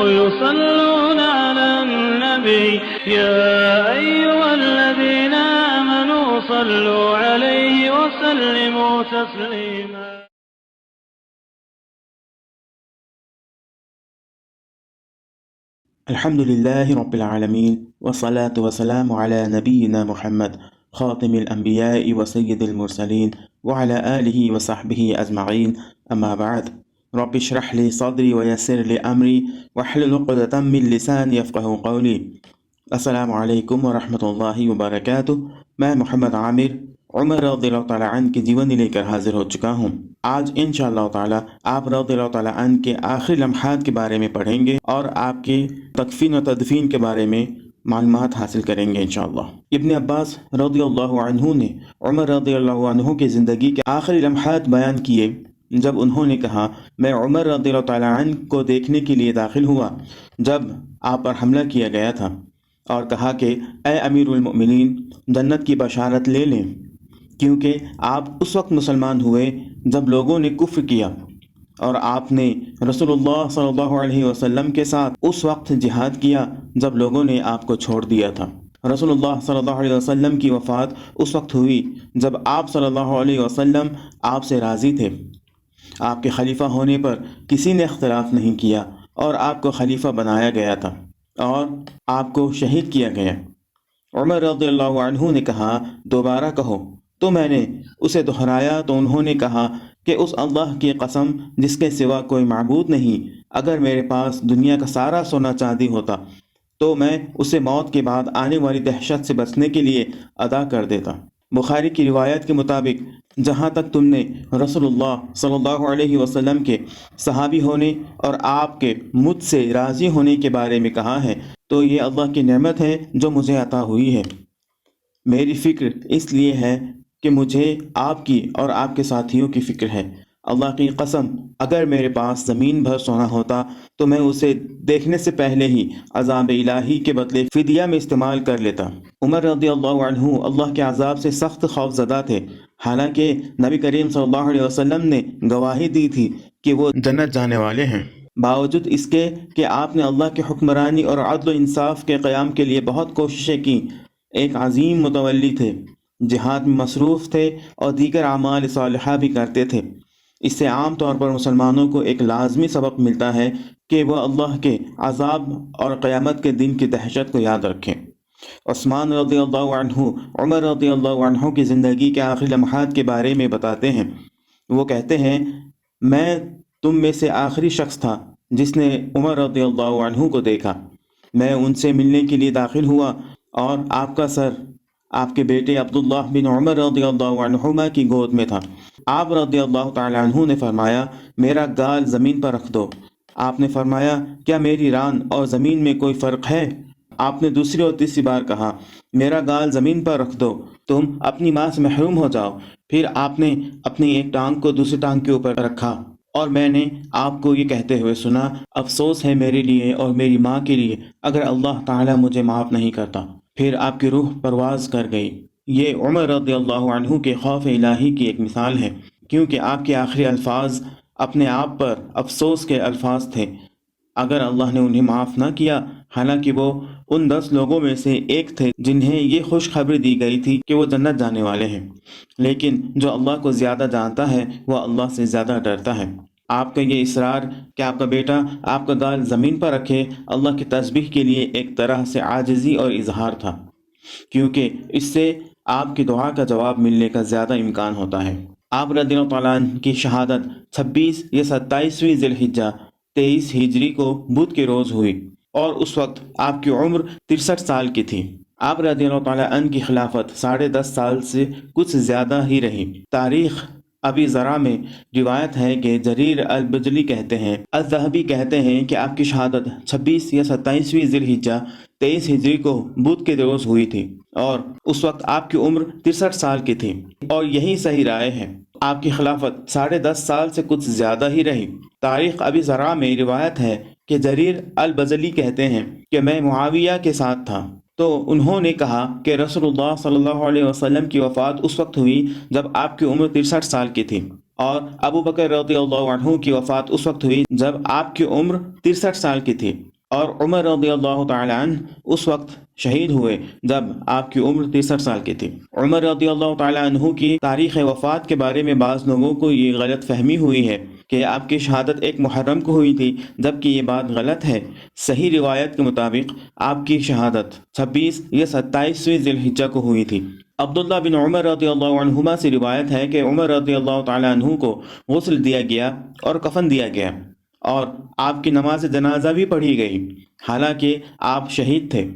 يصلون على النبي يا أيها الذين آمنوا صلوا عليه وسلموا تسليما. الحمد لله رب العالمين والصلاة والسلام على نبينا محمد خاتم الأنبياء وسيد المرسلين وعلى آله وصحبه أجمعين. أما بعد، رب اشرح لي صدري ويسر لي أمري واحلل عقدة من لساني يفقه قولي. السلام علیکم ورحمۃ اللہ وبرکاتہ. میں محمد عامر عمر رضی اللہ تعالیٰ عنہ کی جیونی لے کر حاضر ہو چکا ہوں. آج انشاءاللہ تعالیٰ آپ رضی اللہ تعالیٰ عنہ کے آخری لمحات کے بارے میں پڑھیں گے اور آپ کے تکفین و تدفین کے بارے میں معلومات حاصل کریں گے انشاءاللہ. ابن عباس رضی اللہ عنہ نے عمر رضی اللہ عنہ کی زندگی کے آخری لمحات بیان کیے جب انہوں نے کہا، میں عمر رضی اللہ تعالیٰ عنہ کو دیکھنے کے لیے داخل ہوا جب آپ پر حملہ کیا گیا تھا، اور کہا کہ اے امیر المؤمنین، جنت کی بشارت لے لیں، کیونکہ آپ اس وقت مسلمان ہوئے جب لوگوں نے کفر کیا، اور آپ نے رسول اللہ صلی اللہ علیہ وسلم کے ساتھ اس وقت جہاد کیا جب لوگوں نے آپ کو چھوڑ دیا تھا. رسول اللہ صلی اللہ علیہ وسلم کی وفات اس وقت ہوئی جب آپ صلی اللہ علیہ وسلم آپ سے راضی تھے. آپ کے خلیفہ ہونے پر کسی نے اختلاف نہیں کیا اور آپ کو خلیفہ بنایا گیا تھا اور آپ کو شہید کیا گیا. عمر رضی اللہ عنہ نے کہا، دوبارہ کہو. تو میں نے اسے دہرایا تو انہوں نے کہا کہ اس اللہ کی قسم جس کے سوا کوئی معبود نہیں، اگر میرے پاس دنیا کا سارا سونا چاندی ہوتا تو میں اسے موت کے بعد آنے والی دہشت سے بچنے کے لیے ادا کر دیتا. بخاری کی روایت کے مطابق، جہاں تک تم نے رسول اللہ صلی اللہ علیہ وسلم کے صحابی ہونے اور آپ کے مجھ سے راضی ہونے کے بارے میں کہا ہے تو یہ اللہ کی نعمت ہے جو مجھے عطا ہوئی ہے. میری فکر اس لیے ہے کہ مجھے آپ کی اور آپ کے ساتھیوں کی فکر ہے. اللہ کی قسم، اگر میرے پاس زمین بھر سونا ہوتا تو میں اسے دیکھنے سے پہلے ہی عذاب الہی کے بدلے فدیہ میں استعمال کر لیتا. عمر رضی اللہ عنہ اللہ کے عذاب سے سخت خوف زدہ تھے، حالانکہ نبی کریم صلی اللہ علیہ وسلم نے گواہی دی تھی کہ وہ جنت جانے والے ہیں. باوجود اس کے کہ آپ نے اللہ کی حکمرانی اور عدل و انصاف کے قیام کے لیے بہت کوششیں کی. ایک عظیم متولی تھے، جہاد میں مصروف تھے اور دیگر اعمال صالحہ بھی کرتے تھے. اس سے عام طور پر مسلمانوں کو ایک لازمی سبق ملتا ہے کہ وہ اللہ کے عذاب اور قیامت کے دن کی دہشت کو یاد رکھیں. عثمان رضی اللہ عنہ عمر رضی اللہ عنہ کی زندگی کے آخری لمحات کے بارے میں بتاتے ہیں. وہ کہتے ہیں، میں تم میں سے آخری شخص تھا جس نے عمر رضی اللہ عنہ کو دیکھا. میں ان سے ملنے کے لیے داخل ہوا اور آپ کا سر آپ کے بیٹے عبداللہ بن عمر رضی اللہ عنہما کی گود میں تھا. آپ رضی اللہ تعالی عنہ نے فرمایا، میرا گال زمین پر رکھ دو. آپ نے فرمایا، کیا میری ران اور زمین میں کوئی فرق ہے؟ آپ نے دوسری اور تیسری بار کہا، میرا گال زمین پر رکھ دو، تم اپنی ماں سے محروم ہو جاؤ. پھر آپ نے اپنی ایک ٹانگ کو دوسری ٹانگ کے اوپر رکھا اور میں نے آپ کو یہ کہتے ہوئے سنا، افسوس ہے میرے لیے اور میری ماں کے لیے اگر اللہ تعالیٰ مجھے معاف نہیں کرتا. پھر آپ کی روح پرواز کر گئی. یہ عمر رضی اللہ عنہ کے خوف الہی کی ایک مثال ہے، کیونکہ آپ کے آخری الفاظ اپنے آپ پر افسوس کے الفاظ تھے. اگر اللہ نے انہیں معاف نہ کیا، حالانکہ وہ ان 10 لوگوں میں سے ایک تھے جنہیں یہ خوشخبری دی گئی تھی کہ وہ جنت جانے والے ہیں، لیکن جو اللہ کو زیادہ جانتا ہے وہ اللہ سے زیادہ ڈرتا ہے. آپ کا یہ اصرار کہ آپ کا بیٹا آپ کا گال زمین پر رکھے اللہ کی تسبیح کے لیے ایک طرح سے عاجزی اور اظہار تھا، کیونکہ اس سے آپ کی دعا کا جواب ملنے کا زیادہ امکان ہوتا ہے. آپ رضی اللہ تعالیٰ عنہ کی شہادت 26 یا 27ویں ذی الحجہ 23 ہجری کو بدھ کے روز ہوئی اور اس وقت آپ کی عمر 63 سال کی تھی. آپ رضی اللہ تعالیٰ عنہ کی خلافت 10.5 سال سے کچھ زیادہ ہی رہی. تاریخ ابی ذرا میں روایت ہے کہ جریر البجلی کہتے ہیں، الذہبی کہتے ہیں کہ آپ کی شہادت 26 یا 27ویں ذی الحجہ 23 ہجری کو بدھ کے روز ہوئی تھی اور اس وقت آپ کی عمر 63 سال کی تھی، اور یہی صحیح رائے ہے. آپ کی خلافت 10.5 سال سے کچھ زیادہ ہی رہی. تاریخ ابی ذرا میں روایت ہے کہ جریر البجلی کہتے ہیں کہ میں معاویہ کے ساتھ تھا تو انہوں نے کہا کہ رسول اللہ صلی اللہ علیہ وسلم کی وفات اس وقت ہوئی جب آپ کی عمر 63 سال کی تھی اور ابو بکر رضی اللہ عنہ کی وفات اس وقت ہوئی جب آپ کی عمر 63 سال کی تھی، اور عمر رضی اللہ تعالی عنہ اس وقت شہید ہوئے جب آپ کی عمر 63 سال کی تھی۔ عمر رضی اللہ تعالی عنہ کی تاریخ وفات کے بارے میں بعض لوگوں کو یہ غلط فہمی ہوئی ہے کہ آپ کی شہادت 1 محرم کو ہوئی تھی، جبکہ یہ بات غلط ہے۔ صحیح روایت کے مطابق آپ کی شہادت 26 یا 27ویں ذی الحجہ کو ہوئی تھی۔ عبداللہ بن عمر رضی اللہ عنہما سے روایت ہے کہ عمر رضی اللہ تعالی عنہ کو غسل دیا گیا اور کفن دیا گیا، اور آپ کی نماز جنازہ بھی پڑھی گئی، حالانکہ آپ شہید تھے۔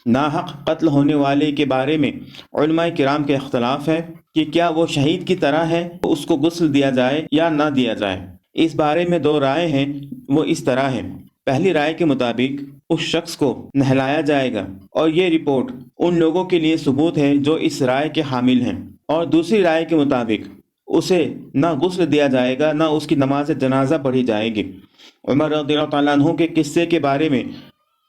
ناحق قتل ہونے والے کے بارے میں علماء کرام کے اختلاف ہے کہ کیا وہ شہید کی طرح ہے، اس کو غسل دیا جائے یا نہ دیا جائے۔ اس بارے میں 2 رائے ہیں، وہ اس طرح ہے۔ پہلی رائے کے مطابق اس شخص کو نہلایا جائے گا، اور یہ رپورٹ ان لوگوں کے لیے ثبوت ہے جو اس رائے کے حامل ہیں۔ اور دوسری رائے کے مطابق اسے نہ غسل دیا جائے گا، نہ اس کی نماز جنازہ پڑھی جائے گی۔ عمر رضی اللہ تعالیٰ عنہ کے قصے کے بارے میں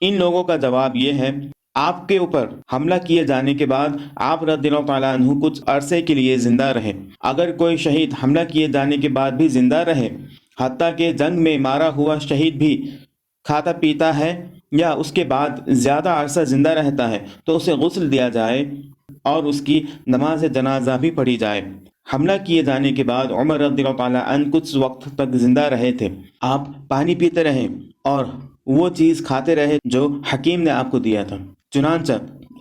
ان لوگوں کا جواب یہ ہے، آپ کے اوپر حملہ کیے جانے کے بعد آپ رضی اللہ تعالیٰ عنہ کچھ عرصے کے لیے زندہ رہے۔ اگر کوئی شہید حملہ کیے جانے کے بعد بھی زندہ رہے، حتیٰ کہ جنگ میں مارا ہوا شہید بھی کھاتا پیتا ہے یا اس کے بعد زیادہ عرصہ زندہ رہتا ہے، تو اسے غسل دیا جائے اور اس کی نماز جنازہ بھی پڑھی جائے۔ حملہ کیے جانے کے بعد عمر رضی اللہ تعالیٰ عنہ کچھ وقت تک زندہ رہے تھے۔ آپ پانی پیتے رہے اور وہ چیز کھاتے رہے جو حکیم نے آپ کو دیا تھا، چنانچہ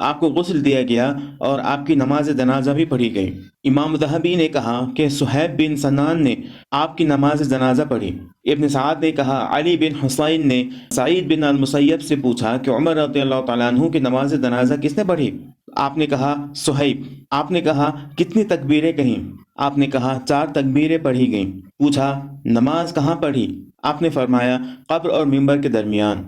آپ کو غسل دیا گیا اور آپ کی نماز جنازہ بھی پڑھی گئی۔ امام ذہبی نے کہا کہ صہیب بن سنان نے آپ کی نماز جنازہ پڑھی۔ ابن سعد نے کہا علی بن حسین نے سعید بن المسیب سے پوچھا کہ عمر رضی اللہ تعالیٰ عنہ کی نماز جنازہ کس نے پڑھی؟ آپ نے کہا صہیب۔ آپ نے کہا کتنی تکبیریں کہیں؟ آپ نے کہا 4 تکبیریں پڑھی گئیں۔ پوچھا نماز کہاں پڑھی؟ آپ نے فرمایا قبر اور منبر کے درمیان۔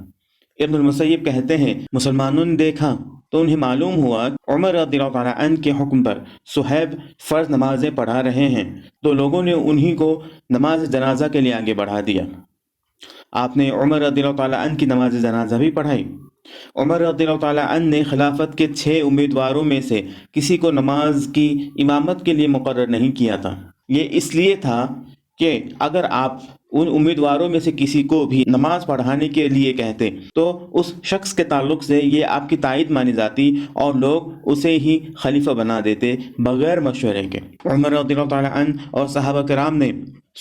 ابن المسیب کہتے ہیں مسلمانوں نے دیکھا تو انہیں معلوم ہوا عمر رضی اللہ تعالیٰ عنہ کے حکم پر صہیب فرض نمازیں پڑھا رہے ہیں، تو لوگوں نے انہی کو نماز جنازہ کے لیے آگے بڑھا دیا۔ آپ نے عمر رضی اللہ تعالیٰ عنہ کی نماز جنازہ بھی پڑھائی۔ عمر رضی اللہ تعالیٰ عنہ نے خلافت کے 6 امیدواروں میں سے کسی کو نماز کی امامت کے لیے مقرر نہیں کیا تھا۔ یہ اس لیے تھا کہ اگر آپ ان امیدواروں میں سے کسی کو بھی نماز پڑھانے کے لیے کہتے تو اس شخص کے تعلق سے یہ آپ کی تائید مانی جاتی اور لوگ اسے ہی خلیفہ بنا دیتے بغیر مشورے کے۔ عمر رضی اللہ تعالیٰ عنہ اور صحابہ کرام نے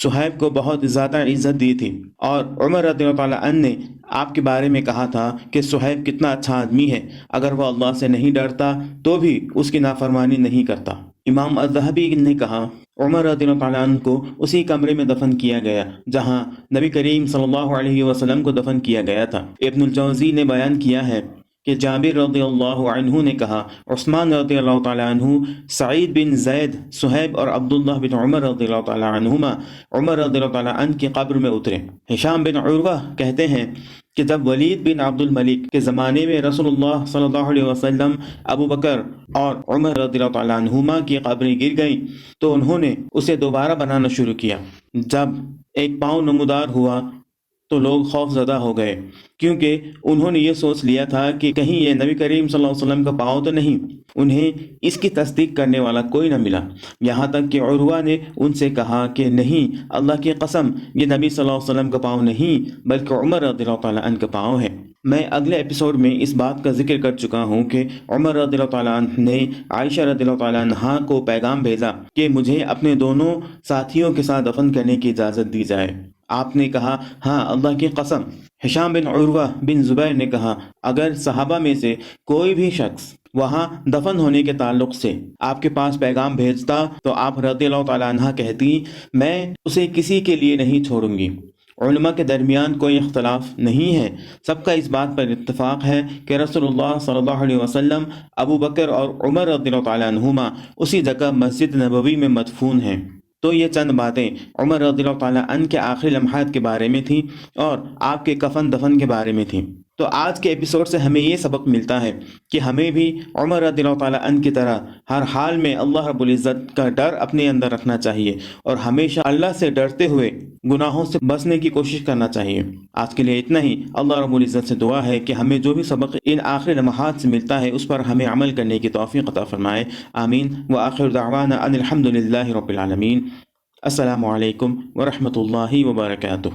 صہیب کو بہت زیادہ عزت دی تھی، اور عمر رضی اللہ تعالیٰ عنہ نے آپ کے بارے میں کہا تھا کہ صہیب کتنا اچھا آدمی ہے، اگر وہ اللہ سے نہیں ڈرتا تو بھی اس کی نافرمانی نہیں کرتا۔ امام الذہبی نے کہا عمر رضی اللہ تعالیٰ عنہ کو اسی کمرے میں دفن کیا گیا جہاں نبی کریم صلی اللہ علیہ وسلم کو دفن کیا گیا تھا۔ ابن الجوزی نے بیان کیا ہے کہ جابر رضی اللہ عنہ نے کہا عثمان رضی اللہ تعالیٰ عنہ، سعید بن زید، صہیب اور عبداللہ بن عمر رضی اللہ تعالیٰ عنہما عمر رضی اللہ تعالیٰ عنہ کی قبر میں اترے۔ ہشام بن عروہ کہتے ہیں کہ جب ولید بن عبد الملک کے زمانے میں رسول اللہ صلی اللہ علیہ وسلم، ابو بکر اور عمر رضی اللہ تعالیٰ عنہما کی قبریں گر گئیں تو انہوں نے اسے دوبارہ بنانا شروع کیا۔ جب ایک پاؤں نمودار ہوا تو لوگ خوف زدہ ہو گئے، کیونکہ انہوں نے یہ سوچ لیا تھا کہ کہیں یہ نبی کریم صلی اللہ علیہ وسلم کا پاؤں تو نہیں۔ انہیں اس کی تصدیق کرنے والا کوئی نہ ملا، یہاں تک کہ عروہ نے ان سے کہا کہ نہیں، اللہ کی قسم، یہ نبی صلی اللہ علیہ وسلم کا پاؤں نہیں بلکہ عمر رضی اللہ تعالیٰ عنہ کا پاؤں ہے۔ میں اگلے ایپیسوڈ میں اس بات کا ذکر کر چکا ہوں کہ عمر رضی اللہ تعالیٰ عنہ نے عائشہ رضی اللہ تعالیٰ عنہا کو پیغام بھیجا کہ مجھے اپنے دونوں ساتھیوں کے ساتھ دفن کرنے کی اجازت دی جائے۔ آپ نے کہا ہاں، اللہ کی قسم۔ ہشام بن عروہ بن زبیر نے کہا اگر صحابہ میں سے کوئی بھی شخص وہاں دفن ہونے کے تعلق سے آپ کے پاس پیغام بھیجتا تو آپ رضی اللہ تعالیٰ عنہ کہتی میں اسے کسی کے لیے نہیں چھوڑوں گی۔ علماء کے درمیان کوئی اختلاف نہیں ہے، سب کا اس بات پر اتفاق ہے کہ رسول اللہ صلی اللہ علیہ وسلم، ابو بکر اور عمر رضی اللہ تعالیٰ عنہما اسی جگہ مسجد نبوی میں مدفون ہیں۔ تو یہ چند باتیں عمر رضی اللہ تعالیٰ عنہ کے آخری لمحات کے بارے میں تھیں اور آپ کے کفن دفن کے بارے میں تھیں۔ تو آج کے ایپیسوڈ سے ہمیں یہ سبق ملتا ہے کہ ہمیں بھی عمر رضی اللہ تعالیٰ عنہ کی طرح ہر حال میں اللہ رب العزت کا ڈر اپنے اندر رکھنا چاہیے اور ہمیشہ اللہ سے ڈرتے ہوئے گناہوں سے بچنے کی کوشش کرنا چاہیے۔ آج کے لیے اتنا ہی۔ اللہ رب العزت سے دعا ہے کہ ہمیں جو بھی سبق ان آخری لمحات سے ملتا ہے اس پر ہمیں عمل کرنے کی توفیق عطا فرمائے۔ آمین۔ وآخر دعوانا ان الحمد للہ رب العالمین۔ السلام علیکم ورحمۃ اللہ وبرکاتہ.